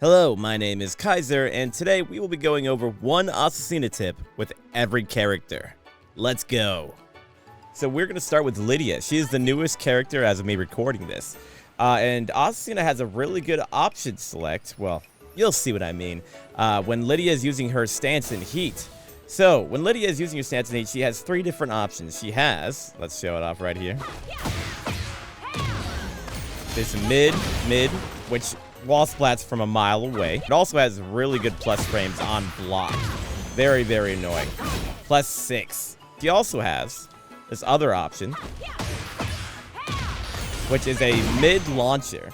Hello, my name is Kaizur, and today we will be going over one Azucena tip with every character. Let's go. So we're going to start with Lidia. She is the newest character as of me recording this. And Azucena has a really good option select. Well, you'll see what I mean. When Lidia is using her stance in heat. So, when Lidia is using her stance in heat, she has three different options. She has, let's show it off right here. This mid, which wall splats from a mile away. It also has really good plus frames on block. Very, very annoying. +6. She also has this other option, which is a mid launcher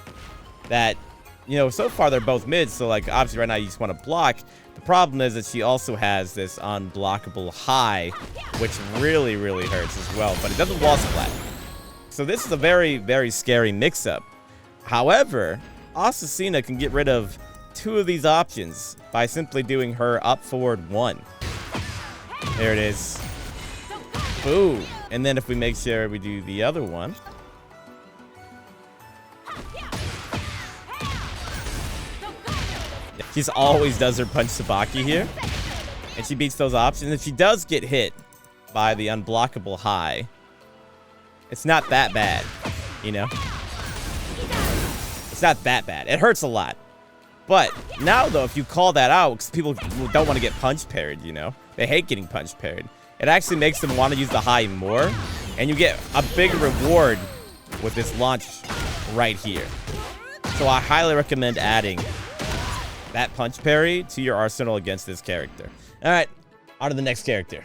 that, you know, so far they're both mid, so like obviously right now you just want to block. The problem is that she also has this unblockable high, which really, really hurts as well, but it doesn't wall splat. So this is a very, very scary mix-up. However, Azucena can get rid of two of these options by simply doing her up forward 1. There it is. Boom. And then if we make sure we do the other one. She always does her punch Sabaki here. And she beats those options. If she does get hit by the unblockable high, it's not that bad, you know? It's not that bad. It hurts a lot. But now, though, if you call that out, because people don't want to get punch parried, you know? They hate getting punch parried. It actually makes them want to use the high more. And you get a big reward with this launch right here. So I highly recommend adding that punch parry to your arsenal against this character. All right, on to the next character.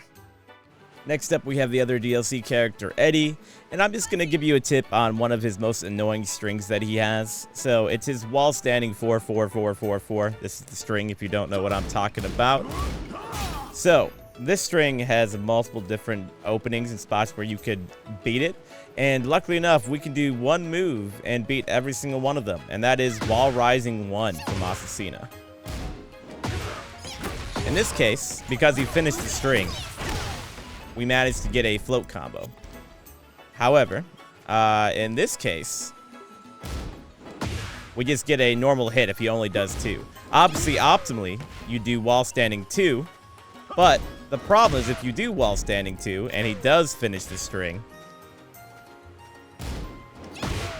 Next up, we have the other DLC character, Eddy, and I'm just going to give you a tip on one of his most annoying strings that he has. So it's his wall standing 4-4-4-4-4. This is the string if you don't know what I'm talking about. So this string has multiple different openings and spots where you could beat it. And luckily enough, we can do one move and beat every single one of them. And that is wall rising 1 from Azucena. In this case, because he finished the string, we managed to get a float combo. However, in this case, we just get a normal hit if he only does 2. Obviously, optimally, you do wall standing 2, but the problem is if you do wall standing 2 and he does finish the string,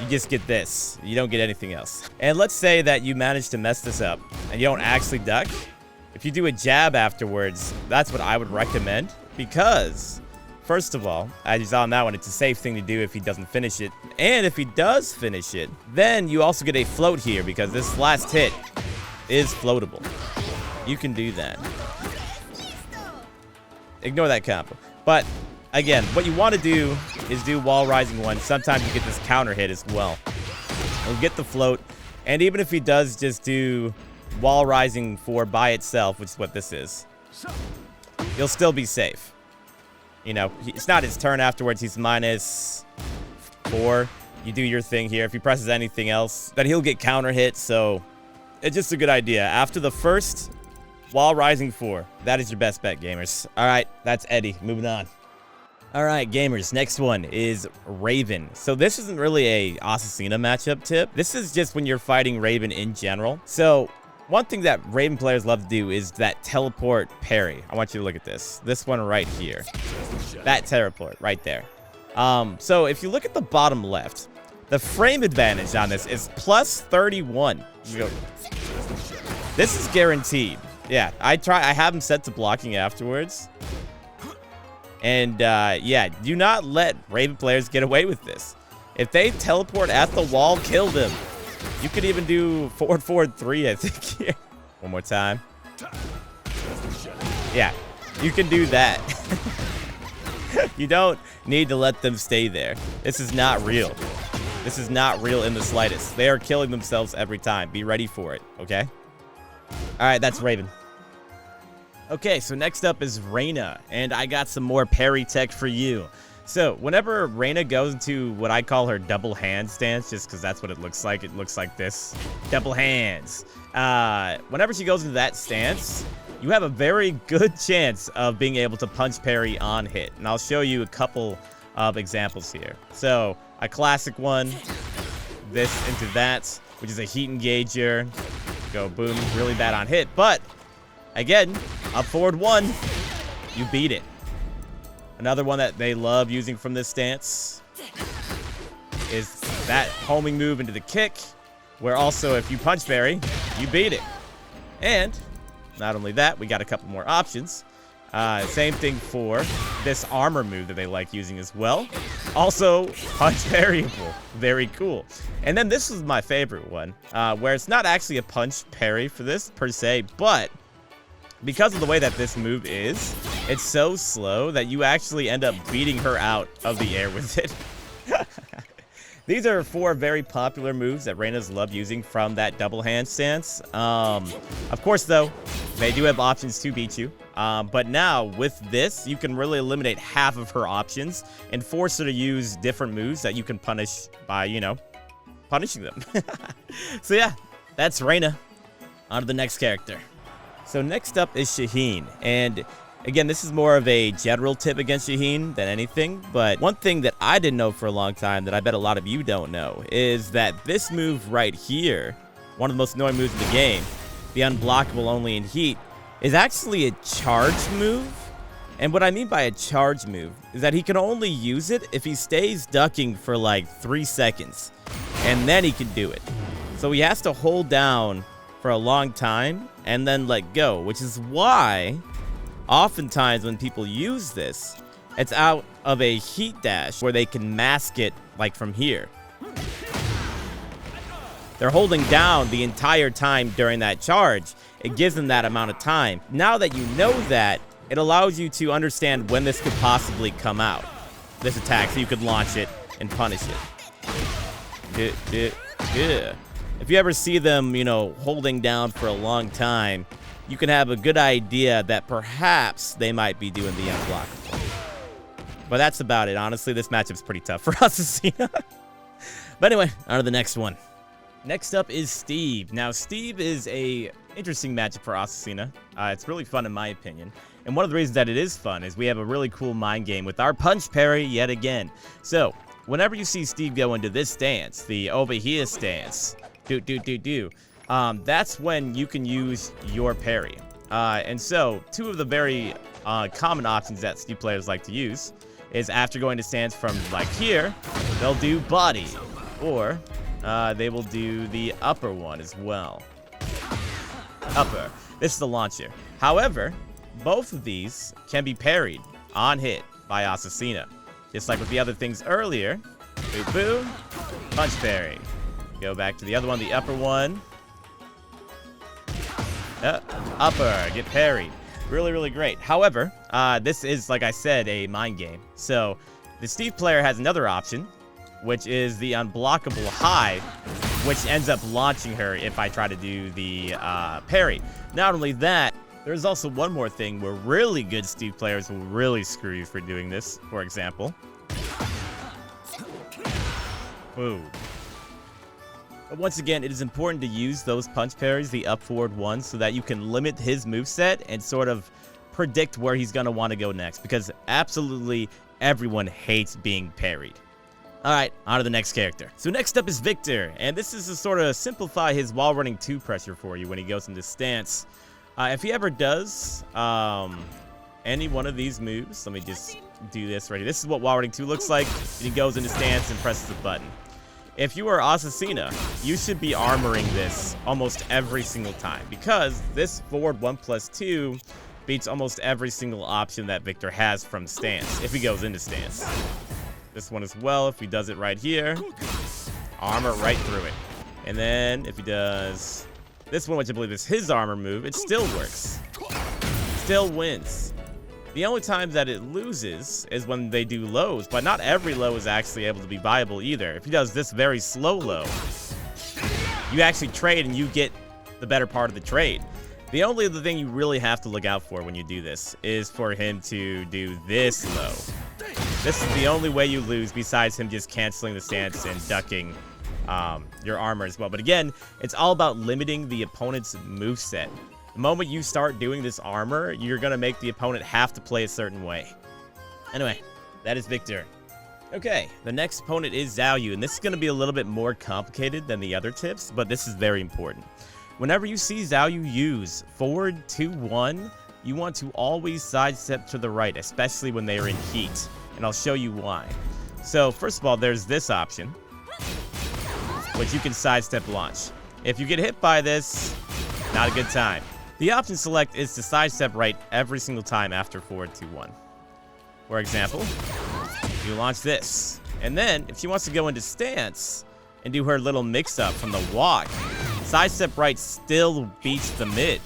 you just get this. You don't get anything else. And let's say that you manage to mess this up and you don't actually duck. If you do a jab afterwards, that's what I would recommend. Because, first of all, as you saw on that one, it's a safe thing to do if he doesn't finish it. And if he does finish it, then you also get a float here because this last hit is floatable. You can do that. Ignore that combo. But, again, what you want to do is do wall rising 1. Sometimes you get this counter hit as well. You'll get the float. And even if he does just do wall rising 4 by itself, which is what this is, you'll still be safe. You know, it's not his turn afterwards. He's -4. You do your thing here. If he presses anything else, then he'll get counter hit. So it's just a good idea. After the first wall rising 4, that is your best bet, gamers. All right, that's Eddy. Moving on. All right, gamers, next one is Raven. So this isn't really a Azucena matchup tip. This is just when you're fighting Raven in general. So one thing that Raven players love to do is that teleport parry. I want you to look at this. This one right here. That teleport right there. So if you look at the bottom left, the frame advantage on this is +31. This is guaranteed. Yeah, I have him set to blocking afterwards. And yeah, do not let Raven players get away with this. If they teleport at the wall, kill them. You could even do forward 3, I think, here. One more time. Yeah, you can do that. You don't need to let them stay there. This is not real. This is not real in the slightest. They are killing themselves every time. Be ready for it, okay? All right, that's Raven. Okay, so next up is Reina, and I got some more parry tech for you. So, whenever Reina goes into what I call her double hand stance, just because that's what it looks like this. Double hands. Whenever she goes into that stance, you have a very good chance of being able to punch parry on hit. And I'll show you a couple of examples here. So, a classic one, this into that, which is a heat engager. Go boom, really bad on hit. But, again, up forward 1. You beat it. Another one that they love using from this stance is that homing move into the kick, where also if you punch parry, you beat it. And not only that, we got a couple more options. Same thing for this armor move that they like using as well. Also, punch parryable. Very cool. And then this was my favorite one, where it's not actually a punch parry for this per se, but because of the way that this move is, it's so slow that you actually end up beating her out of the air with it. These are 4 very popular moves that Reina's love using from that double hand stance. Of course, though, they do have options to beat you. But now, with this, you can really eliminate half of her options and force her to use different moves that you can punish by, you know, punishing them. So yeah, that's Reina. On to the next character. So next up is Shaheen, and again, this is more of a general tip against Shaheen than anything, but one thing that I didn't know for a long time that I bet a lot of you don't know is that this move right here, one of the most annoying moves in the game, the unblockable only in heat, is actually a charge move. And what I mean by a charge move is that he can only use it if he stays ducking for like 3 seconds, and then he can do it. So he has to hold down for a long time and then let go, which is why oftentimes when people use this, it's out of a heat dash where they can mask it like from here. They're holding down the entire time during that charge. It gives them that amount of time. Now that you know that, it allows you to understand when this could possibly come out, this attack, so you could launch it and punish it. If you ever see them, you know, holding down for a long time, you can have a good idea that perhaps they might be doing the unblockable. But that's about it. Honestly, this matchup's pretty tough for Azucena. But anyway, on to the next one. Next up is Steve. Now, Steve is a interesting matchup for Azucena. It's really fun in my opinion. And one of the reasons that it is fun is we have a really cool mind game with our punch parry yet again. So, whenever you see Steve go into this stance, the over here stance, that's when you can use your parry. And so, 2 of the very common options that Steve players like to use is after going to stance from like here, they'll do body, or they will do the upper one as well. Upper. This is the launcher. However, both of these can be parried on hit by Azucena. Just like with the other things earlier. Boom, boom. Punch parry. Go back to the other one, the upper one. Upper. Get parried. Really, really great. However, this is, like I said, a mind game. So, the Steve player has another option, which is the unblockable high, which ends up launching her if I try to do the parry. Not only that, there's also one more thing where really good Steve players will really screw you for doing this, for example. Ooh. But once again, it is important to use those punch parries, the up forward ones, so that you can limit his moveset and sort of predict where he's going to want to go next, because absolutely everyone hates being parried. Alright, on to the next character. So next up is Victor, and this is to sort of simplify his wall running 2 pressure for you when he goes into stance. If he ever does any one of these moves, let me just do this right here. This is what wall running 2 looks like. He goes into stance and presses the button. If you are Azucena, you should be armoring this almost every single time, because this forward 1+2 beats almost every single option that Victor has from stance, if he goes into stance. This one as well, if he does it right here, armor right through it. And then if he does this one, which I believe is his armor move, it still works. Still wins. The only time that it loses is when they do lows, but not every low is actually able to be viable either. If he does this very slow low, you actually trade and you get the better part of the trade. The only other thing you really have to look out for when you do this is for him to do this low. This is the only way you lose besides him just canceling the stance and ducking your armor as well. But again, it's all about limiting the opponent's moveset. The moment you start doing this armor, you're going to make the opponent have to play a certain way. Anyway, that is Victor. Okay, the next opponent is Xiaoyu, and this is going to be a little bit more complicated than the other tips, but this is very important. Whenever you see Xiaoyu use forward 2-1, you want to always sidestep to the right, especially when they are in heat. And I'll show you why. So first of all, there's this option, which you can sidestep launch. If you get hit by this, not a good time. The option select is to sidestep right every single time after forward 2-1. For example, you launch this. And then, if she wants to go into stance and do her little mix-up from the walk, sidestep right still beats the mid.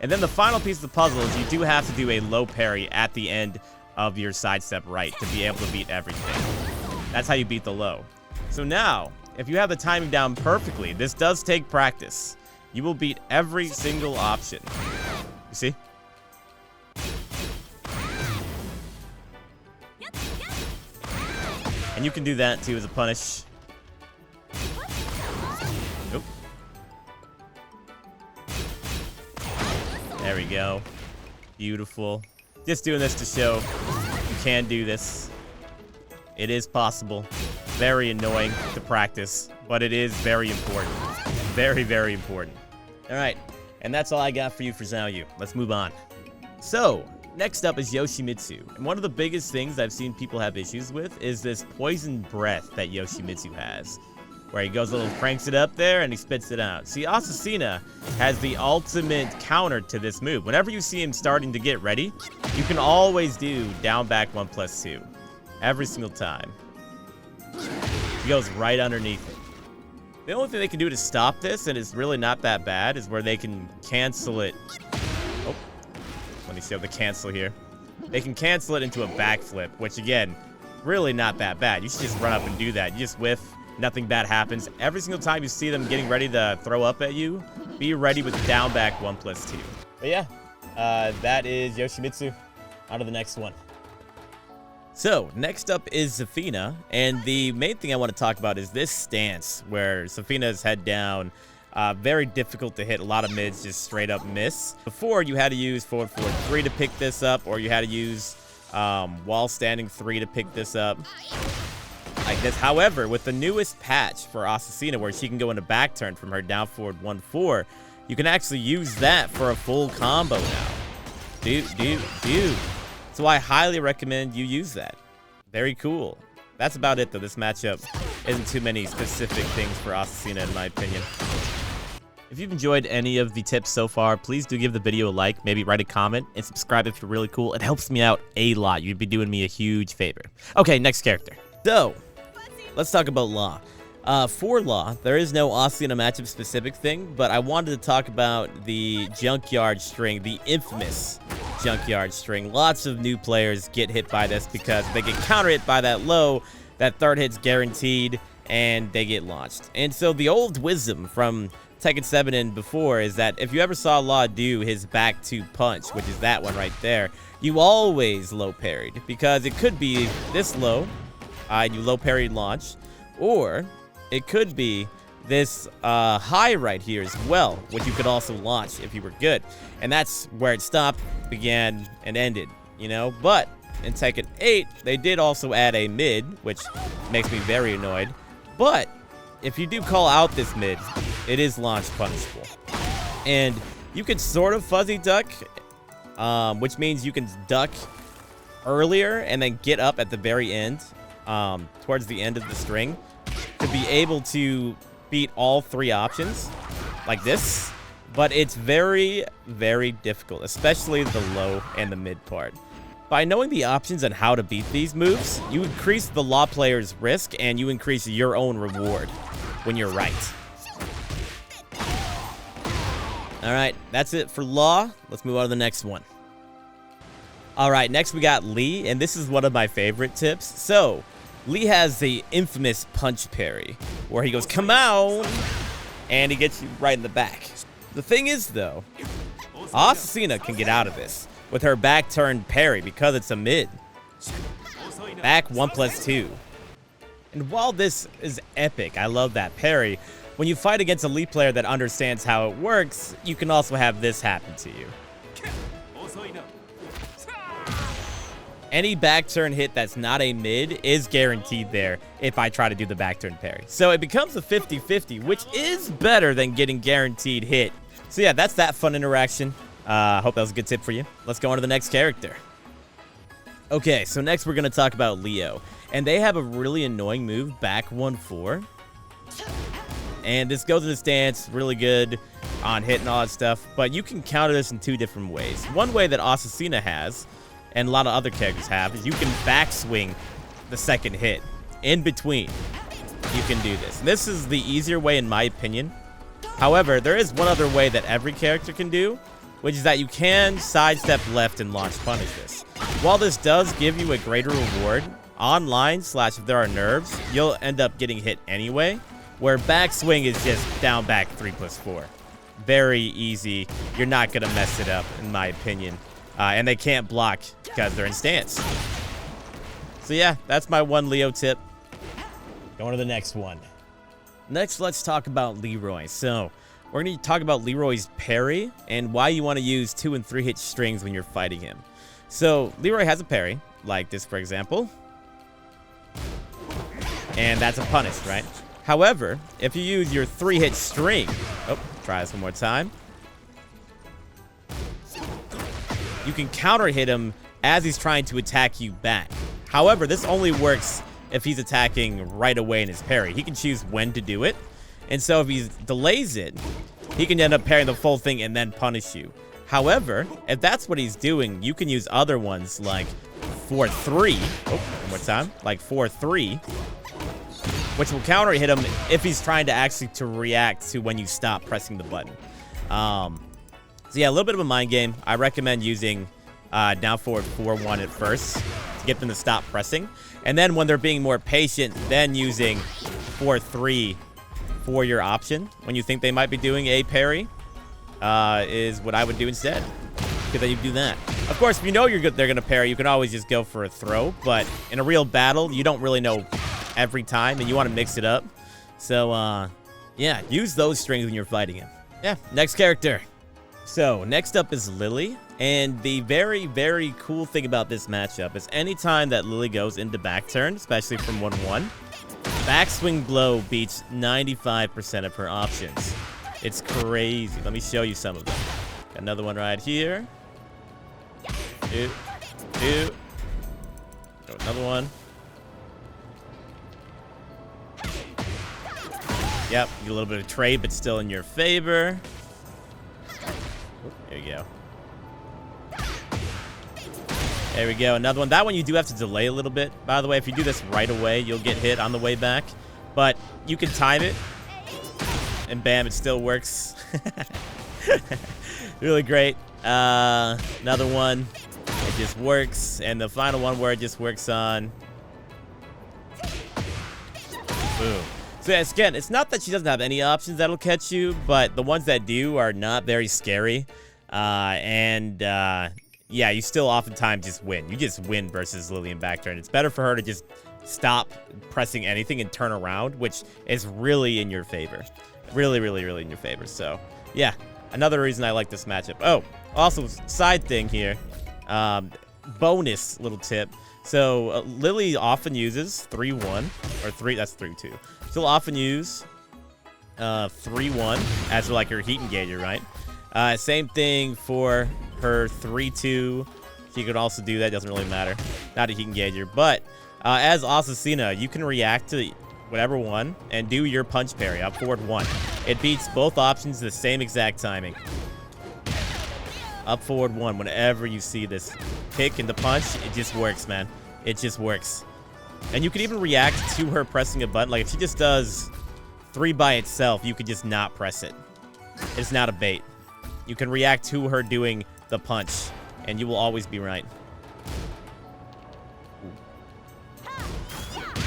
And then the final piece of the puzzle is you do have to do a low parry at the end of your sidestep right to be able to beat everything. That's how you beat the low. So now, if you have the timing down perfectly, this does take practice. You will beat every single option. You see? And you can do that too as a punish. Nope. There we go. Beautiful. Just doing this to show you can do this. It is possible. Very annoying to practice, but it is very important. Very, very important. All right, and that's all I got for you for Xiaoyu. Let's move on. So, next up is Yoshimitsu. And one of the biggest things I've seen people have issues with is this poison breath that Yoshimitsu has, where he goes a little, cranks it up there, and he spits it out. See, Azucena has the ultimate counter to this move. Whenever you see him starting to get ready, you can always do down back 1+2. Every single time. He goes right underneath it. The only thing they can do to stop this, and it's really not that bad, is where they can cancel it. Oh, let me show the cancel here. They can cancel it into a backflip, which again, really not that bad. You should just run up and do that. You just whiff, nothing bad happens. Every single time you see them getting ready to throw up at you, be ready with down back 1+2. But yeah, that is Yoshimitsu. On to the next one. So, next up is Zafina, and the main thing I want to talk about is this stance, where Zafina's head down, very difficult to hit. A lot of mids just straight up miss. Before, you had to use forward 3 to pick this up, or you had to use wall standing 3 to pick this up, like this. However, with the newest patch for Azucena, where she can go into back turn from her down forward 1-4, you can actually use that for a full combo now. Dude. So I highly recommend you use that. Very cool. That's about it, though. This matchup isn't too many specific things for Azucena, in my opinion. If you've enjoyed any of the tips so far, please do give the video a like, maybe write a comment, and subscribe if you're really cool. It helps me out a lot. You'd be doing me a huge favor. Okay, next character. So, let's talk about Law. For Law, there is no Azucena matchup specific thing, but I wanted to talk about the Junkyard string, the infamous Junkyard string. Lots of new players get hit by this because they get counter hit by that low, that third hit's guaranteed, and they get launched. And so the old wisdom from Tekken 7 and before is that if you ever saw Law do his back 2 punch, which is that one right there, you always low parried, because it could be this low, and you low parried launch, or it could be this high right here as well, which you could also launch if you were good. And that's where it stopped, began, and ended, you know? But in Tekken 8, they did also add a mid, which makes me very annoyed. But if you do call out this mid, it is launch punishable. And you can sort of fuzzy duck, which means you can duck earlier and then get up at the very end, towards the end of the string, to be able to beat all 3 options like this. But it's very, very difficult, especially the low and the mid part. By knowing the options on how to beat these moves, you increase the Law player's risk and you increase your own reward when you're right. Alright, that's it for Law. Let's move on to the next one. Alright, next we got Lee, and this is one of my favorite tips. So, Lee has the infamous punch parry, where he goes, come on, and he gets you right in the back. The thing is, though, Azucena can get out of this with her back turn parry because it's a mid. Back 1+2. And while this is epic, I love that parry, when you fight against a Lee player that understands how it works, you can also have this happen to you. any back turn hit that's not a mid is guaranteed there if I try to do the back turn parry. So it becomes a 50-50, which is better than getting guaranteed hit. So yeah, that's that fun interaction. Hope that was a good tip for you. Let's go on to the next character. Okay, so next we're going to talk about Leo. And they have a really annoying move, back 1-4. And this goes into stance, really good on hit and all that stuff. But you can counter this in two different ways. One way that Azucena has, and a lot of other characters have, is you can backswing the second hit. In between, you can do this. And this is the easier way in my opinion. However, there is one other way that every character can do, which is that you can sidestep left and launch punish this. While this does give you a greater reward, online / if there are nerves, you'll end up getting hit anyway, where backswing is just down back 3+4. Very easy. You're not going to mess it up, in my opinion. And they can't block because they're in stance. So yeah, that's my one Leo tip. Going to the next one. Next, let's talk about Leroy. So we're going to talk about Leroy's parry and why you want to use 2 and 3 hit strings when you're fighting him. So Leroy has a parry, like this for example. And that's a punish, right? However, if you use your 3 hit string, try this one more time. You can counter hit him as he's trying to attack you back. However, this only works if he's attacking right away in his parry. He can choose when to do it. And so if he delays it, he can end up parrying the full thing and then punish you. However, if that's what he's doing, you can use other ones like 4-3. One more time. Like 4-3. Which will counter hit him if he's trying to actually react to when you stop pressing the button. So yeah, a little bit of a mind game. I recommend using down forward 4-1 at first to get them to stop pressing. And then when they're being more patient, then using 4-3 for your option when you think they might be doing a parry is what I would do instead. Because then you do that. Of course, if you know they're going to parry, you can always just go for a throw. But in a real battle, you don't really know every time, and you want to mix it up. So, yeah, use those strings when you're fighting him. Yeah, next character. So, next up is Lili. And the very, very cool thing about this matchup is anytime that Lili goes into back turn, especially from 1-1, backswing blow beats 95% of her options. It's crazy. Let me show you some of them. Got another one right here. Another one. Yep, get a little bit of trade, but still in your favor. There you go. There we go. Another one. That one you do have to delay a little bit. By the way, if you do this right away, you'll get hit on the way back. But you can time it. And bam, it still works. Really great. Another one. It just works. And the final one where it just works on. Boom. So yeah, again, it's not that she doesn't have any options that'll catch you, but the ones that do are not very scary. Yeah, you still oftentimes just win. You just win versus Lili in back turn. It's better for her to just stop pressing anything and turn around, which is really in your favor. Really, really, really in your favor. So, yeah, another reason I like this matchup. Oh, also, side thing here. Bonus little tip. So, Lili often uses 3-1, or 3, that's 3-2. She'll often use 3-1 as like her heat engager, right? Same thing for her 3-2. She could also do that. Doesn't really matter. Not a heat engager. But as Azucena, you can react to whatever one and do your punch parry up forward 1. It beats both options the same exact timing. Up forward 1 whenever you see this kick and the punch. It just works, man. It just works. And you can even react to her pressing a button. Like if she just does 3 by itself, you could just not press it. It's not a bait. You can react to her doing the punch, and you will always be right.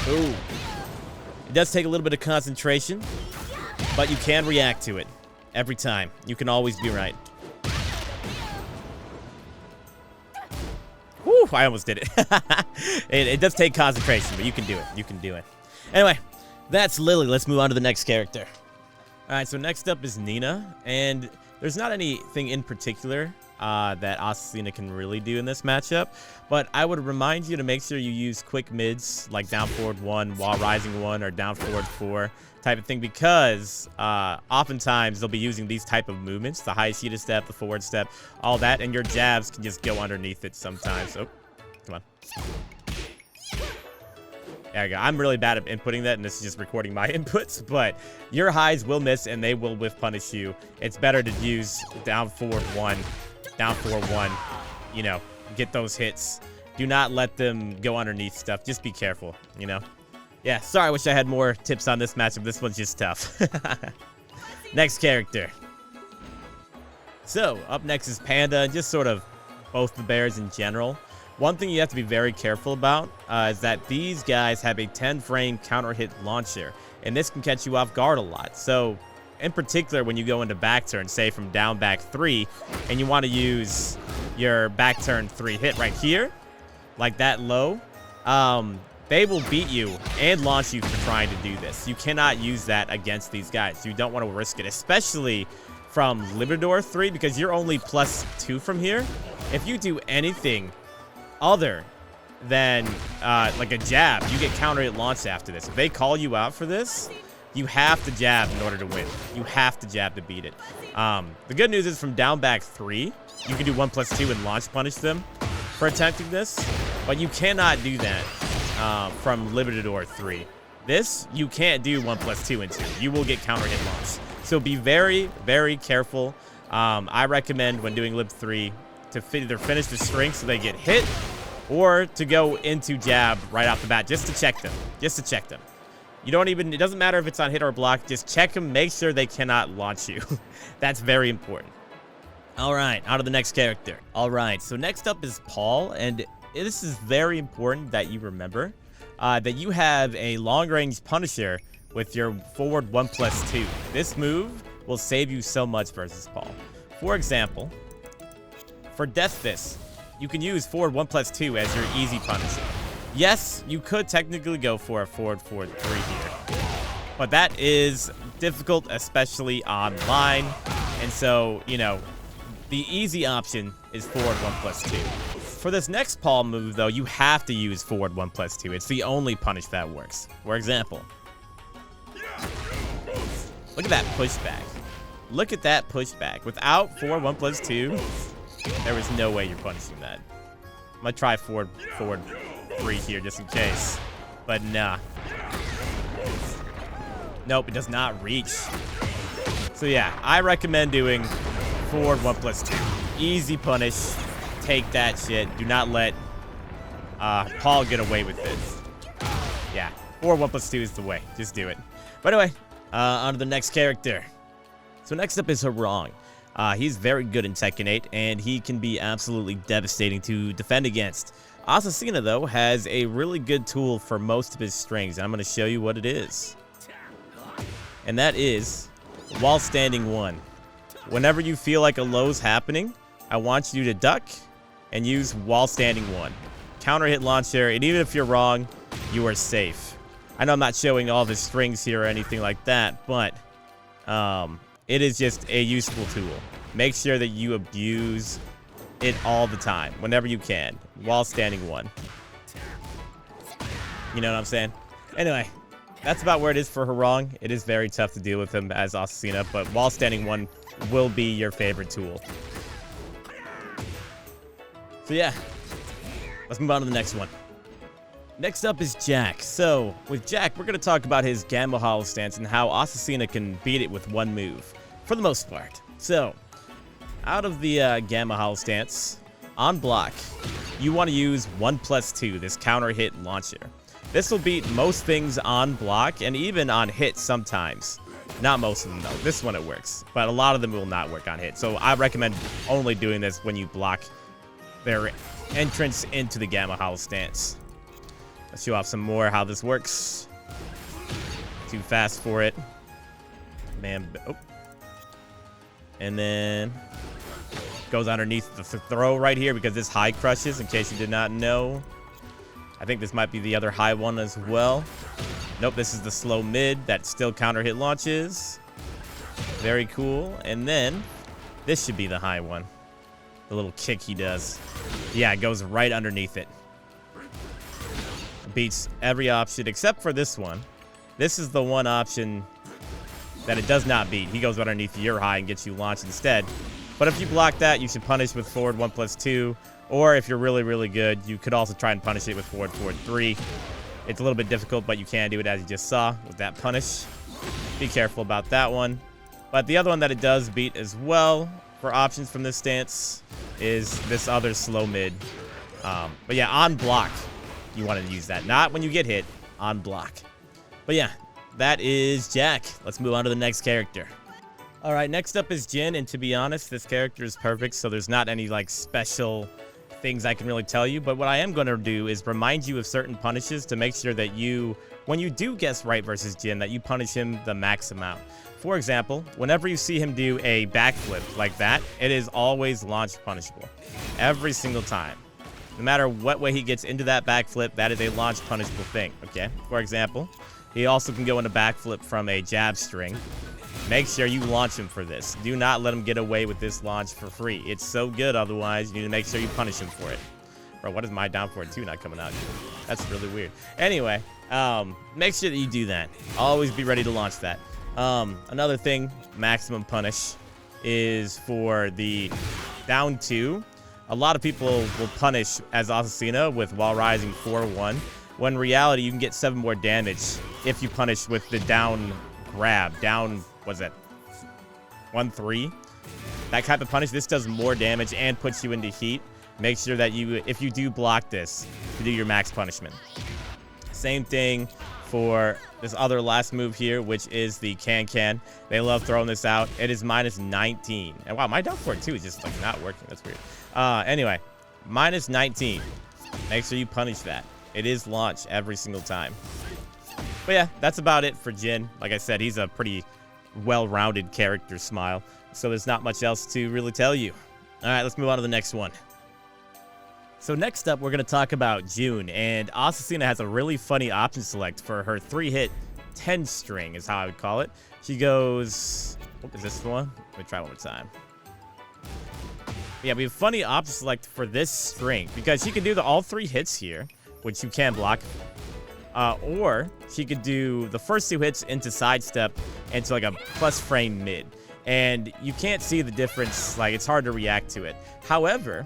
Ooh. It does take a little bit of concentration, but you can react to it every time. You can always be right. Whew, I almost did it. It does take concentration, but you can do it. You can do it. Anyway, that's Lili. Let's move on to the next character. All right, so next up is Nina, and there's not anything in particular that Azucena can really do in this matchup. But I would remind you to make sure you use quick mids like down forward 1, while rising 1, or down forward 4 type of thing, because oftentimes they'll be using these type of movements, the high Sheeta step, the forward step, all that, and your jabs can just go underneath it sometimes. Oh, come on. There you go. I'm really bad at inputting that, and this is just recording my inputs, but your highs will miss, and they will whiff punish you. It's better to use down forward 1, down forward 1, you know, get those hits. Do not let them go underneath stuff. Just be careful, you know? Yeah, sorry, I wish I had more tips on this matchup. This one's just tough. Next character. So, up next is Panda, and just sort of both the bears in general. One thing you have to be very careful about is that these guys have a 10-frame counter hit launcher, and this can catch you off guard a lot. So, in particular, when you go into back turn, say from down back 3, and you want to use your back turn 3 hit right here, like that low, they will beat you and launch you for trying to do this. You cannot use that against these guys. You don't want to risk it, especially from Libertador 3, because you're only +2 from here. If you do anything other than like a jab, you get counter hit launched after this. If they call you out for this, you have to jab in order to win. You have to jab to beat it. The good news is from down back 3, you can do 1+2 and launch punish them for attempting this, but you cannot do that from Libertador 3. This, you can't do 1+2 and 2. You will get counter hit launched. So be very, very careful. I recommend when doing Lib 3 to either finish the string so they get hit, or to go into jab right off the bat just to check them. Just to check them. You don't even, it doesn't matter if it's on hit or block, just check them, make sure they cannot launch you. That's very important. All right, on to the next character. All right, so next up is Paul, and this is very important that you remember that you have a long-range Punisher with your forward 1+2. This move will save you so much versus Paul. For example, for Death Fist, you can use forward 1+2 as your easy Punisher. Yes, you could technically go for a forward 3 here, but that is difficult, especially online. And so, you know, the easy option is forward 1+2. For this next Paul move, though, you have to use forward 1+2. It's the only punish that works. For example, look at that pushback. Look at that pushback. Without forward 1+2, there was no way you're punishing that. I'm gonna try forward 3 here just in case, but nah. Nope, it does not reach. So yeah, I recommend doing forward 1+2. Easy punish. Take that shit. Do not let Paul get away with it. Yeah, forward 1+2 is the way. Just do it. But anyway, on to the next character. So next up is Hwoarang. He's very good in Tekken 8, and he can be absolutely devastating to defend against. Azucena, though, has a really good tool for most of his strings, and I'm going to show you what it is. And that is while standing 1. Whenever you feel like a low's happening, I want you to duck and use while standing 1. Counter hit launcher, and even if you're wrong, you are safe. I know I'm not showing all the strings here or anything like that, but it is just a useful tool. Make sure that you abuse it all the time, whenever you can, while standing 1. You know what I'm saying? Anyway, that's about where it is for Hwoarang. It is very tough to deal with him as Azucena, but while standing 1 will be your favorite tool. So yeah, let's move on to the next one. Next up is Jack. So with Jack, we're going to talk about his Gamma Hollow stance and how Azucena can beat it with one move, for the most part. So, out of the Gamma Hollow stance, on block, you want to use 1+2, this counter hit launcher. This will beat most things on block and even on hit sometimes. Not most of them though. This one it works, but a lot of them will not work on hit. So I recommend only doing this when you block their entrance into the Gamma Hollow stance. Let's show off some more how this works. Too fast for it. Man, oh. And then goes underneath the throw right here because this high crushes, in case you did not know. I think this might be the other high one as well. Nope, this is the slow mid that still counter hit launches. Very cool. And then this should be the high one. The little kick he does. Yeah, it goes right underneath it. Beats every option except for this one. This is the one option that it does not beat. He goes underneath your high and gets you launched instead. But if you block that, you should punish with forward 1+2. Or if you're really, really good, you could also try and punish it with forward 3. It's a little bit difficult, but you can do it as you just saw with that punish. Be careful about that one. But the other one that it does beat as well for options from this stance is this other slow mid. But yeah, on block, you want to use that. Not when you get hit, on block. But yeah, that is Jack. Let's move on to the next character. All right, next up is Jin, and to be honest, this character is perfect, so there's not any like special things I can really tell you, but what I am going to do is remind you of certain punishes to make sure that you, when you do guess right versus Jin, that you punish him the max amount. For example, whenever you see him do a backflip like that, it is always launch punishable. Every single time. No matter what way he gets into that backflip, that is a launch punishable thing, okay? For example, he also can go into backflip from a jab string. Make sure you launch him for this. Do not let him get away with this launch for free. It's so good otherwise. You need to make sure you punish him for it. Bro, what is my down forward 2 not coming out? That's really weird. Anyway, make sure that you do that. Always be ready to launch that. Another thing, maximum punish, is for the down 2. A lot of people will punish as Azucena with while rising 4-1. When in reality, you can get 7 more damage if you punish with the down grab. Down, what's that? 1-3. That type of punish, this does more damage and puts you into heat. Make sure that you, if you do block this, to do your max punishment. Same thing for this other last move here, which is the can. They love throwing this out. It is -19. And wow, my down forward 2 is just like not working. That's weird. Anyway, -19. Make sure you punish that. It is launch every single time. But yeah, that's about it for Jin. Like I said, he's a pretty well-rounded character, Smile. So there's not much else to really tell you. All right, let's move on to the next one. So next up, we're going to talk about June. And Azucena has a really funny option select for her 3-hit 10 string is how I would call it. She goes... What is this one? Let me try one more time. Yeah, we have funny option select for this string because she can do all 3 hits here, which you can block. Or she could do the first 2 hits into sidestep into like a plus frame mid. And you can't see the difference, like it's hard to react to it. However,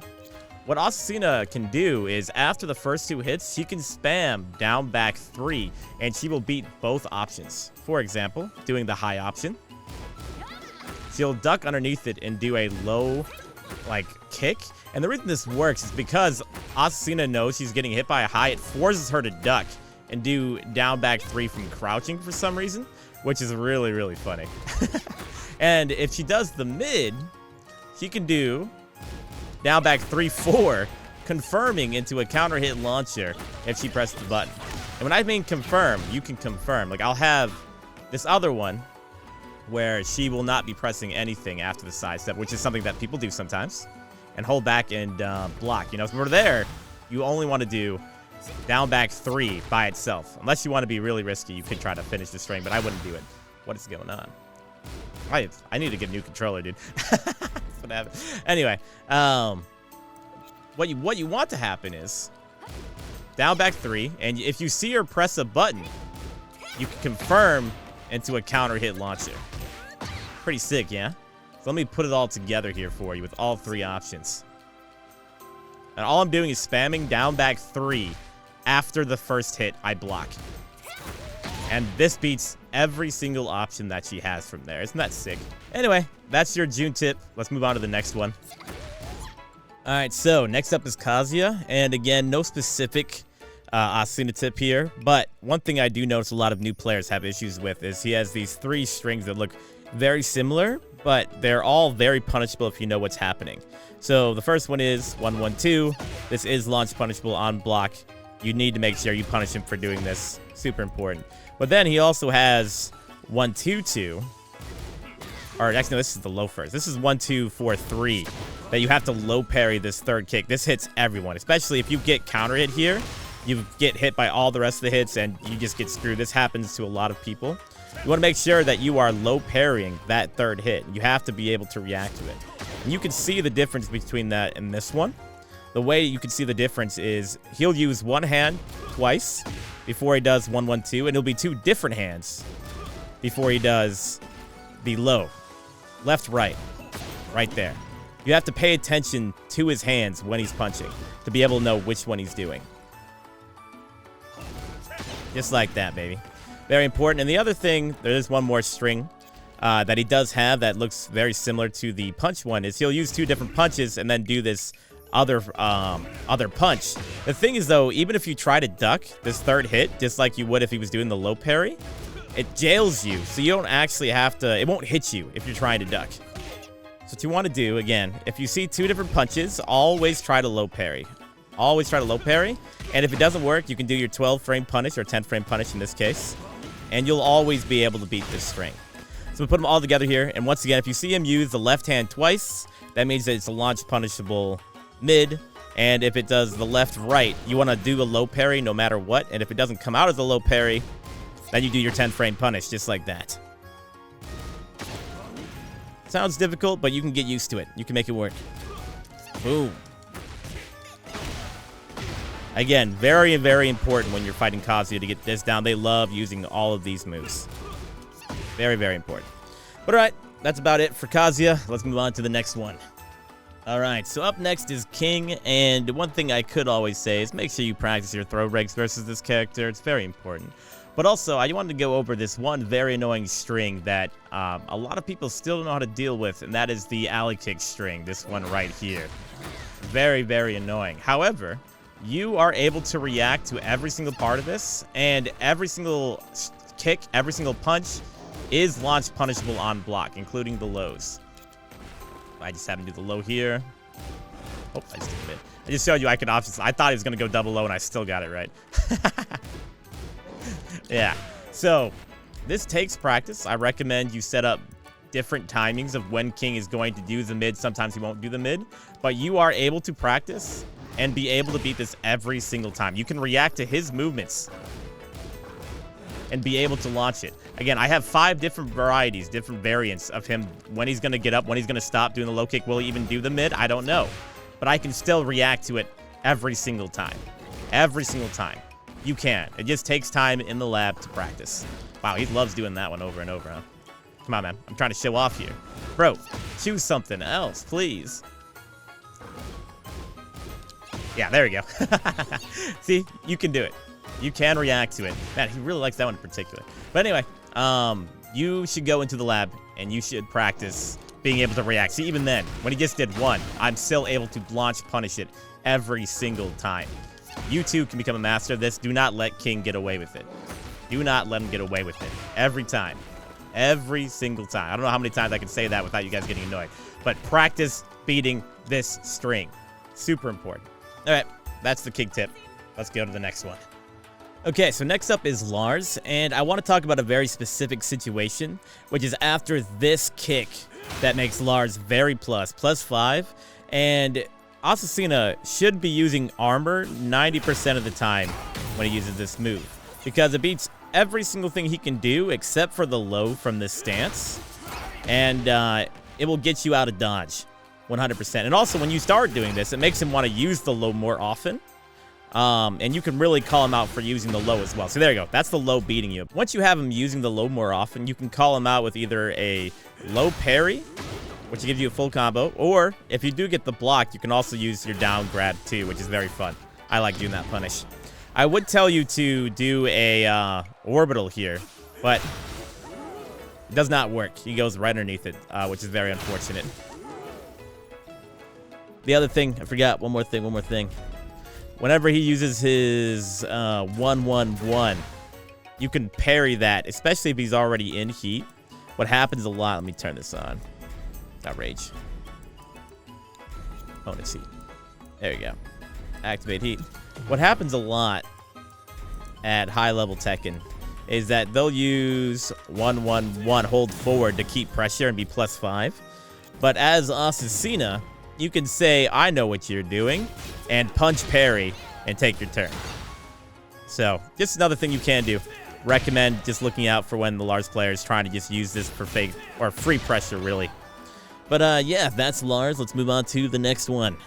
what Azucena can do is after the first 2 hits, she can spam down back 3 and she will beat both options. For example, doing the high option. She'll duck underneath it and do a low like kick. And the reason this works is because Azucena knows she's getting hit by a high. It forces her to duck and do down back 3 from crouching for some reason, which is really, really funny. And if she does the mid, she can do down back 3-4, confirming into a counter hit launcher if she presses the button. And when I mean confirm, you can confirm. Like I'll have this other one where she will not be pressing anything after the sidestep, which is something that people do sometimes, and hold back and block. You know, so we're there. You only want to do down back 3 by itself. Unless you want to be really risky, you could try to finish the string, but I wouldn't do it. What is going on? I need to get a new controller, dude. That's what happened. Anyway, what you want to happen is down back 3, and if you see her press a button, you can confirm into a counter hit launcher. Pretty sick, yeah? So let me put it all together here for you with all 3 options. And all I'm doing is spamming down back 3 after the first hit I block. And this beats every single option that she has from there. Isn't that sick? Anyway, that's your June tip. Let's move on to the next one. All right, so next up is Kazuya. And again, no specific Azucena tip here. But one thing I do notice a lot of new players have issues with is he has these 3 strings that look very similar, but they're all very punishable if you know what's happening. So the first one is 1-1-2. This is launch punishable on block. You need to make sure you punish him for doing this. Super important. But then he also has 1-2-2. Or actually, no, this is the low first. This is 1-2-4-3. That you have to low parry this 3rd kick. This hits everyone, especially if you get counter hit here. You get hit by all the rest of the hits and you just get screwed. This happens to a lot of people. You want to make sure that you are low parrying that 3rd hit. You have to be able to react to it. And you can see the difference between that and this one. The way you can see the difference is he'll use one hand twice before he does 1-1-2, and it'll be two different hands before he does the low. Left, right. Right there. You have to pay attention to his hands when he's punching to be able to know which one he's doing. Just like that, baby. Very important. And the other thing, there is one more string that he does have that looks very similar to the punch one, is he'll use two different punches and then do this other punch. The thing is, though, even if you try to duck this third hit, just like you would if he was doing the low parry, it jails you, so you don't actually have to, it won't hit you if you're trying to duck. So what you want to do, again, if you see two different punches, always try to low parry. Always try to low parry, and if it doesn't work, you can do your 12-frame punish, or 10-frame punish in this case, and you'll always be able to beat this string. So we put them all together here, and once again, if you see him use the left hand twice, that means that it's a launch punishable mid, and if it does the left-right, you want to do a low parry no matter what, and if it doesn't come out as a low parry, then you do your 10-frame punish, just like that. Sounds difficult, but you can get used to it. You can make it work. Boom. Again, very, very important when you're fighting Kazuya to get this down. They love using all of these moves. Very, very important. But alright, that's about it for Kazuya. Let's move on to the next one. Alright, so up next is King, and one thing I could always say is make sure you practice your throw regs versus this character. It's very important. But also, I wanted to go over this one very annoying string that a lot of people still don't know how to deal with, and that is the alley kick string, this one right here. Very, very annoying. However, you are able to react to every single part of this, and every single kick, every single punch is launch punishable on block, including the lows. I just have him do the low here. Oh, I just did it. I just showed you I could options. I thought he was going to go double low, and I still got it right. Yeah. So, this takes practice. I recommend you set up different timings of when King is going to do the mid. Sometimes he won't do the mid. But you are able to practice and be able to beat this every single time. You can react to his movements and be able to launch it. Again, I have 5 different varieties, different variants of him, when he's going to get up, when he's going to stop doing the low kick. Will he even do the mid? I don't know. But I can still react to it every single time. Every single time. You can. It just takes time in the lab to practice. Wow, he loves doing that one over and over, huh? Come on, man. I'm trying to show off here. Bro, choose something else, please. Yeah, there we go. See, you can do it. You can react to it. Man, he really likes that one in particular. But anyway, you should go into the lab and you should practice being able to react. See, even then, when he just did one, I'm still able to launch punish it every single time. You too can become a master of this. Do not let King get away with it. Do not let him get away with it. Every time. Every single time. I don't know how many times I can say that without you guys getting annoyed. But practice beating this string. Super important. All right, that's the King tip. Let's go to the next one. Okay, so next up is Lars, and I want to talk about a very specific situation, which is after this kick that makes Lars very +5, and Azucena should be using armor 90% of the time when he uses this move, because it beats every single thing he can do except for the low from this stance, and it will get you out of dodge 100%. And also, when you start doing this, it makes him want to use the low more often. And you can really call him out for using the low as well. So there you go. That's the low beating you. Once you have him using the low more often, you can call him out with either a low parry, which gives you a full combo, or if you do get the block, you can also use your down grab too, which is very fun. I like doing that punish. I would tell you to do a orbital here, but it does not work. He goes right underneath it, which is very unfortunate. The other thing, I forgot, one more thing. Whenever he uses his 1-1-1, you can parry that, especially if he's already in heat. What happens a lot, let me turn this on. Not rage. Bonus heat. There you go. Activate heat. What happens a lot at high level Tekken is that they'll use 1-1-1 hold forward to keep pressure and be +5. But as Azucena, you can say, I know what you're doing, and punch parry and take your turn. So, just another thing you can do. Recommend just looking out for when the Lars player is trying to just use this for fake or free pressure, really. But yeah, that's Lars. Let's move on to the next one.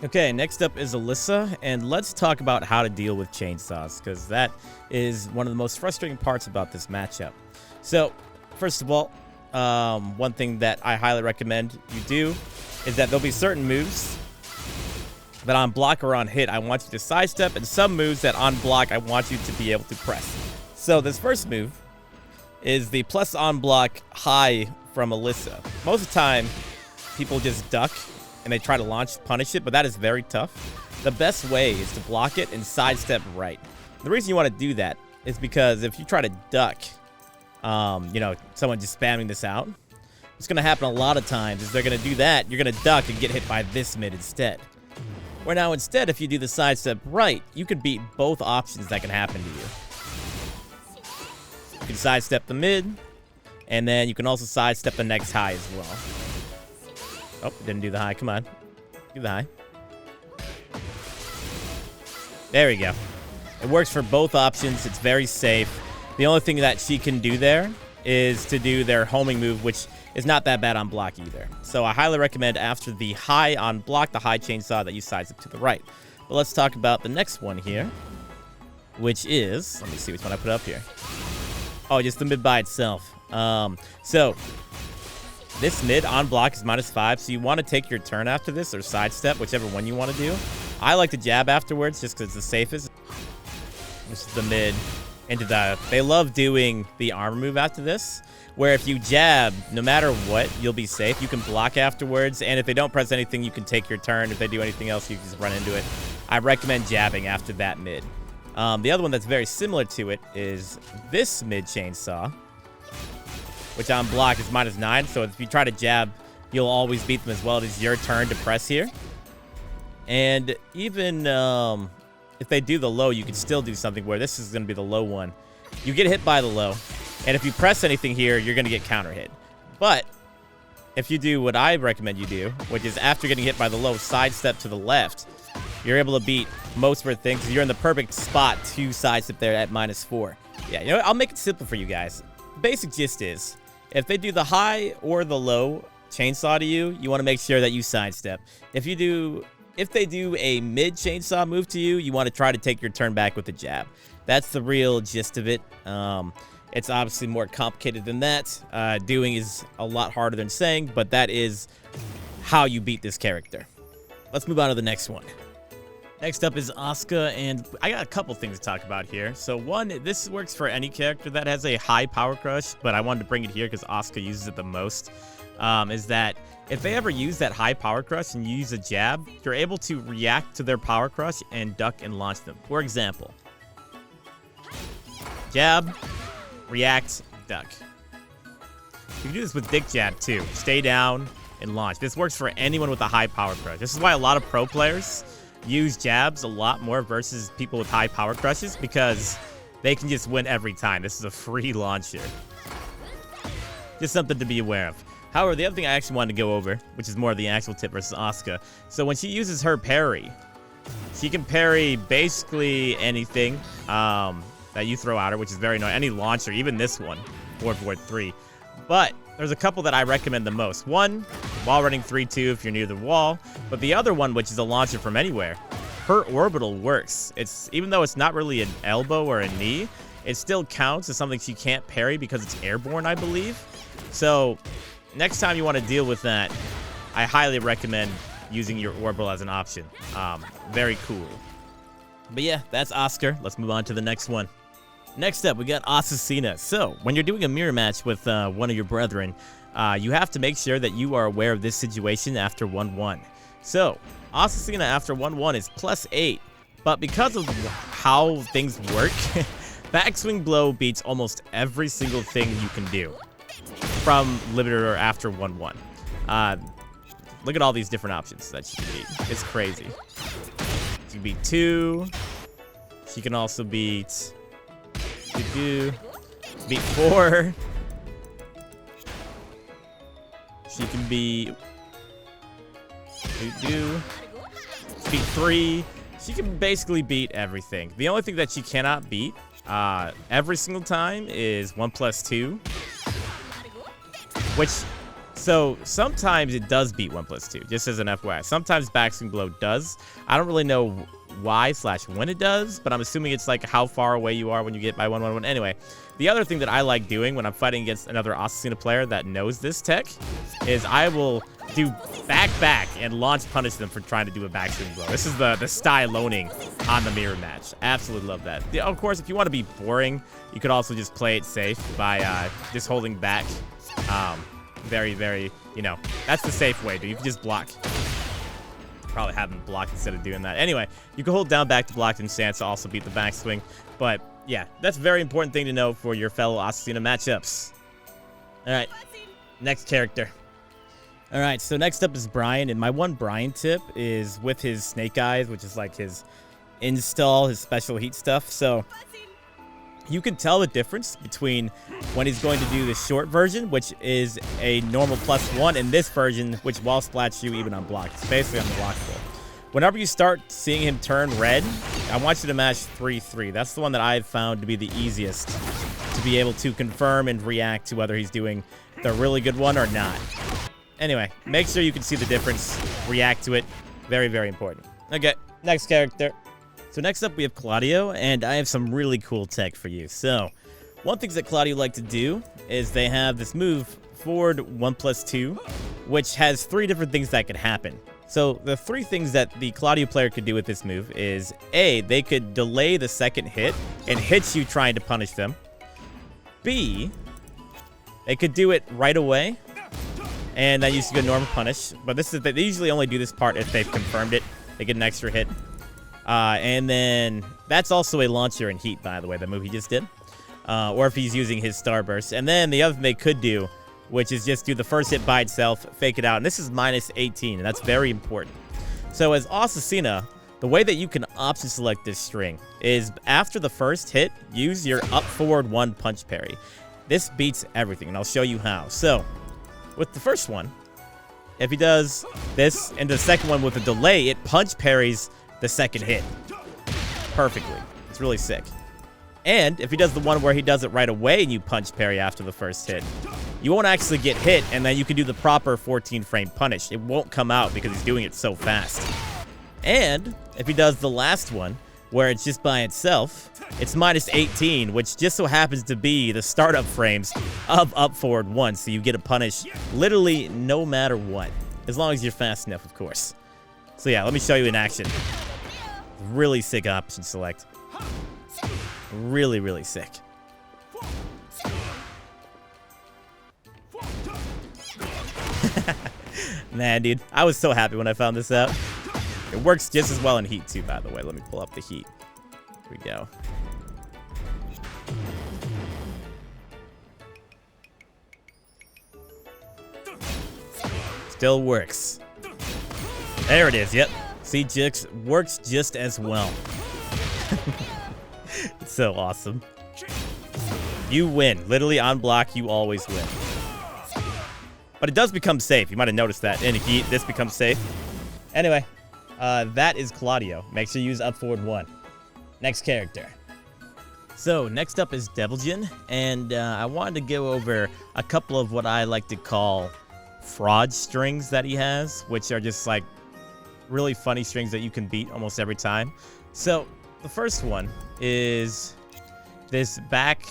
Okay, next up is Alisa, and let's talk about how to deal with chainsaws, because that is one of the most frustrating parts about this matchup. So, first of all, one thing that I highly recommend you do is that there'll be certain moves that on block or on hit I want you to sidestep, and some moves that on block I want you to be able to press. So this first move is the plus on block high from Alisa. Most of the time, people just duck and they try to launch punish it, but that is very tough. The best way is to block it and sidestep right. The reason you want to do that is because if you try to duck, you know, someone just spamming this out, what's going to happen a lot of times is they're going to do that, you're going to duck and get hit by this mid instead. Where now instead, if you do the sidestep right, you can beat both options that can happen to you. You can sidestep the mid, and then you can also sidestep the next high as well. Oh, didn't do the high. Come on. Do the high. There we go. It works for both options. It's very safe. The only thing that she can do there is to do their homing move, which is not that bad on block either. So I highly recommend after the high on block, the high chainsaw, that you sidestep to the right. But let's talk about the next one here, which is, let me see which one I put up here. Oh, just the mid by itself. So this mid on block is -5, so you want to take your turn after this or sidestep, whichever one you want to do. I like to jab afterwards just because it's the safest. This is the mid into the... They love doing the armor move after this, where if you jab, no matter what, you'll be safe. You can block afterwards, and if they don't press anything, you can take your turn. If they do anything else, you can just run into it. I recommend jabbing after that mid. The other one that's very similar to it is this mid chainsaw, which on block is -9. So if you try to jab, you'll always beat them as well. It is your turn to press here. And even if they do the low, you can still do something where this is going to be the low one. You get hit by the low. And if you press anything here, you're going to get counter hit. But if you do what I recommend you do, which is after getting hit by the low, sidestep to the left, you're able to beat most of her things. You're in the perfect spot to sidestep there at -4. Yeah, you know what? I'll make it simple for you guys. The basic gist is, if they do the high or the low chainsaw to you, you want to make sure that you sidestep. If they do a mid chainsaw move to you, you want to try to take your turn back with a jab. That's the real gist of it. It's obviously more complicated than that. Doing is a lot harder than saying, but that is how you beat this character. Let's move on to the next one. Next up is Asuka, and I got a couple things to talk about here. So one, this works for any character that has a high power crush, but I wanted to bring it here because Asuka uses it the most, is that if they ever use that high power crush and you use a jab, you're able to react to their power crush and duck and launch them. For example, jab, react, duck. You can do this with dick jab too. Stay down and launch. This works for anyone with a high power crush. This is why a lot of pro players use jabs a lot more versus people with high power crushes, because they can just win every time. This is a free launcher. Just something to be aware of. However, the other thing I actually wanted to go over, which is more of the actual tip versus Asuka. So when she uses her parry, she can parry basically anything that you throw at her, which is very annoying. Any launcher, even this one, 4-4-3. But there's a couple that I recommend the most. One, wall running 3-2 if you're near the wall. But the other one, which is a launcher from anywhere, her orbital works. Even though it's not really an elbow or a knee, it still counts as something she can't parry because it's airborne, I believe. So next time you want to deal with that, I highly recommend using your orbital as an option. Very cool. But yeah, that's Asuka. Let's move on to the next one. Next up, we got Azucena. So, when you're doing a mirror match with one of your brethren, you have to make sure that you are aware of this situation after 1-1. So, Azucena after 1-1 is +8, but because of how things work, backswing blow beats almost every single thing you can do from Liberator after 1-1. Look at all these different options that she can beat. It's crazy. She can beat 2. She can also beat... beat 4. She can beat beat 3. She can basically beat everything. The only thing that she cannot beat every single time is 1+2, which So sometimes it does beat 1+2, just as an FYI. Sometimes backswing blow does. I don't really know why/when it does, but I'm assuming it's like how far away you are when you get by 1-1-1. Anyway, the other thing that I like doing when I'm fighting against another Azucena player that knows this tech is I will do back and launch punish them for trying to do a backswing blow. This is the style loaning on the mirror match. Absolutely love that. Of course, if you want to be boring, you could also just play it safe by just holding back. Very, you know, that's the safe way, dude. You can just block. Probably have them block instead of doing that. Anyway, you can hold down back to block and stance to also beat the backswing. But yeah, that's a very important thing to know for your fellow Azucena matchups. All right, next character. All right, so next up is Bryan, and my one Bryan tip is with his Snake Eyes, which is like his install, his special heat stuff. So you can tell the difference between when he's going to do the short version, which is a normal +1, and this version, which wall splats you even unblocked. It's basically unblockable. Whenever you start seeing him turn red, I want you to match 3-3. That's the one that I've found to be the easiest to be able to confirm and react to whether he's doing the really good one or not. Anyway, make sure you can see the difference, react to it. Very, very important. Okay, next character. So next up we have Claudio, and I have some really cool tech for you. So one thing that Claudio like to do is they have this move, forward 1+2, which has 3 different things that could happen. So the 3 things that the Claudio player could do with this move is A, they could delay the second hit and hit you trying to punish them. B, they could do it right away, and that used to be a normal punish. But this is they usually only do this part if they've confirmed it. They get an extra hit. And then that's also a launcher and heat, by the way, the move he just did. Or if he's using his starburst. And then the other thing they could do, which is just do the first hit by itself, fake it out. And this is -18, and that's very important. So as Azucena, the way that you can option select this string is after the first hit, use your up forward 1 punch parry. This beats everything, and I'll show you how. So with the first one, if he does this, and the second one with a delay, it punch parries the second hit perfectly. It's really sick. And if he does the one where he does it right away and you punch parry after the first hit, you won't actually get hit, and then you can do the proper 14-frame punish. It won't come out because he's doing it so fast. And if he does the last one where it's just by itself, it's -18, which just so happens to be the startup frames of up forward 1, so you get a punish literally no matter what, as long as you're fast enough, of course. So yeah, let me show you in action. Really sick option select. Really, really sick. Man, dude, I was so happy when I found this out. It works just as well in heat too, by the way. Let me pull up the heat. Here we go. Still works. There it is, yep. See, Jix works just as well. It's so awesome. You win. Literally on block, you always win. But it does become safe. You might have noticed that. In heat, this becomes safe. Anyway, that is Claudio. Make sure you use up forward 1. Next character. So, next up is Deviljin, and I wanted to go over a couple of what I like to call fraud strings that he has, which are just like really funny strings that you can beat almost every time. So the first one is this back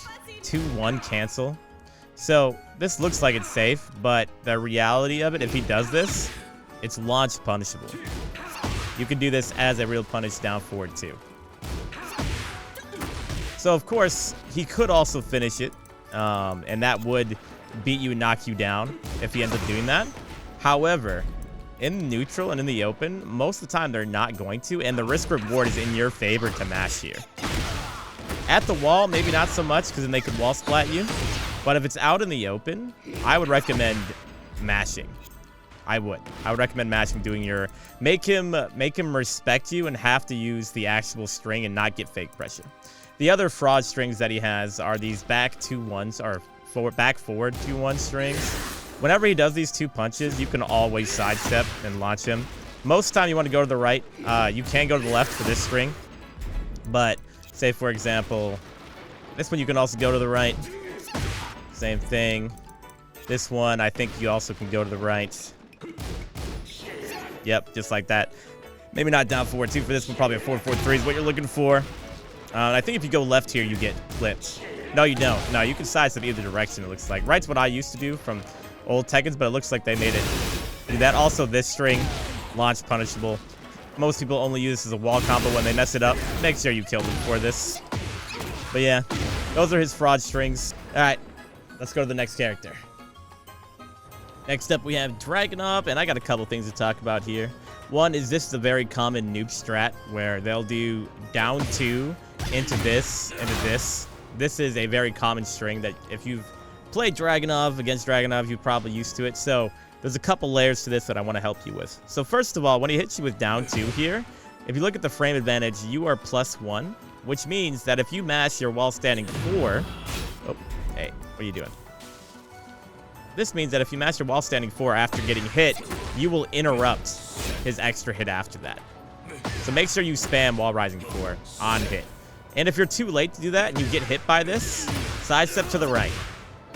2-1 cancel. So this looks like it's safe, but the reality of it, if he does this, it's launch punishable. You can do this as a real punish down forward too. So of course he could also finish it, and that would beat you and knock you down if he ends up doing that. However, in neutral and in the open, most of the time they're not going to, and the risk reward is in your favor to mash here. At the wall, maybe not so much, because then they could wall splat you. But if it's out in the open, I would recommend mashing. I would recommend mashing, doing your make him respect you and have to use the actual string and not get fake pressure. The other fraud strings that he has are these back 2-1s or back forward 2-1 strings. Whenever he does these 2 punches, you can always sidestep and launch him. Most of the time you want to go to the right. You can go to the left for this string. But say, for example, this one you can also go to the right. Same thing. This one, I think you also can go to the right. Yep, just like that. Maybe not down 4-2 for this one. Probably a 4-4-3 is what you're looking for. I think if you go left here, you get clipped. No, you don't. No, you can sidestep either direction, it looks like. Right's what I used to do from old Tekkens, but it looks like they made it do that. Also, this string, launch punishable. Most people only use this as a wall combo when they mess it up. Make sure you kill them for this. But yeah, those are his fraud strings. All right, let's go to the next character. Next up, we have Dragunov, and I got a couple things to talk about here. One is this is a very common noob strat where they'll do down 2 into this, into this. This is a very common string that if you've played Dragunov against Dragunov, you're probably used to it. So there's a couple layers to this that I want to help you with. So first of all, when he hits you with down 2 here, if you look at the frame advantage, you are +1, which means that if you mash your while standing 4... Oh, hey, what are you doing? This means that if you mash your while standing 4 after getting hit, you will interrupt his extra hit after that. So make sure you spam while rising 4 on hit. And if you're too late to do that and you get hit by this, sidestep to the right.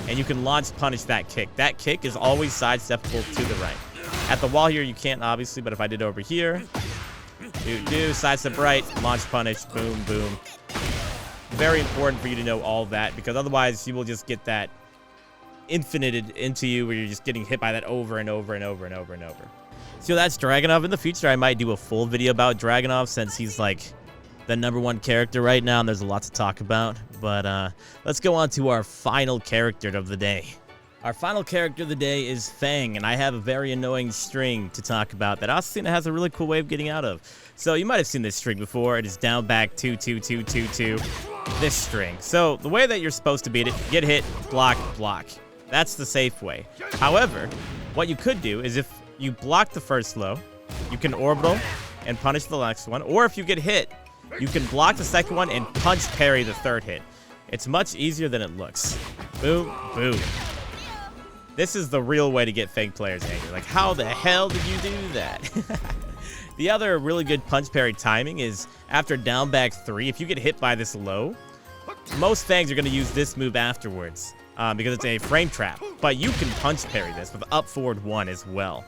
And you can launch punish that kick. That kick is always sidesteppable to the right. At the wall here, you can't, obviously, but if I did over here, sidestep right, launch punish, boom, boom. Very important for you to know all that, because otherwise you will just get that infinited into you where you're just getting hit by that over and over and over and over and over. So that's Dragunov. In the future, I might do a full video about Dragunov since he's like the #1 character right now and there's a lot to talk about. But let's go on to our final character of the day. Our final character of the day is Feng, and I have a very annoying string to talk about that Azucena has a really cool way of getting out of. So you might have seen this string before. It is down back 2-2-2-2-2. This string. So the way that you're supposed to beat it, get hit, block, block. That's the safe way. However, what you could do is if you block the first low, you can orbital and punish the next one. Or if you get hit, you can block the second one and punch parry the third hit. It's much easier than it looks. Boom, boom. This is the real way to get Feng players angry. Like, how the hell did you do that? The other really good punch parry timing is after down back 3, if you get hit by this low, most Fangs are going to use this move afterwards. Because it's a frame trap. But you can punch parry this with up forward 1 as well.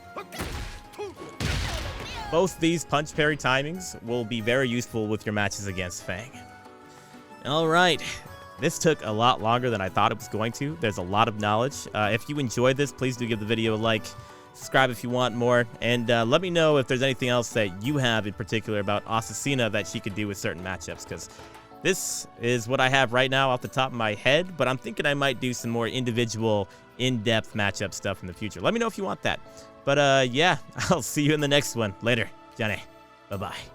Both these punch parry timings will be very useful with your matches against Feng. Alright, this took a lot longer than I thought it was going to. There's a lot of knowledge. If you enjoyed this, please do give the video a like. Subscribe if you want more. And let me know if there's anything else that you have in particular about Azucena that she could do with certain matchups. Because this is what I have right now off the top of my head, but I'm thinking I might do some more individual, in-depth matchup stuff in the future. Let me know if you want that. But yeah, I'll see you in the next one. Later. Johnny. Bye-bye.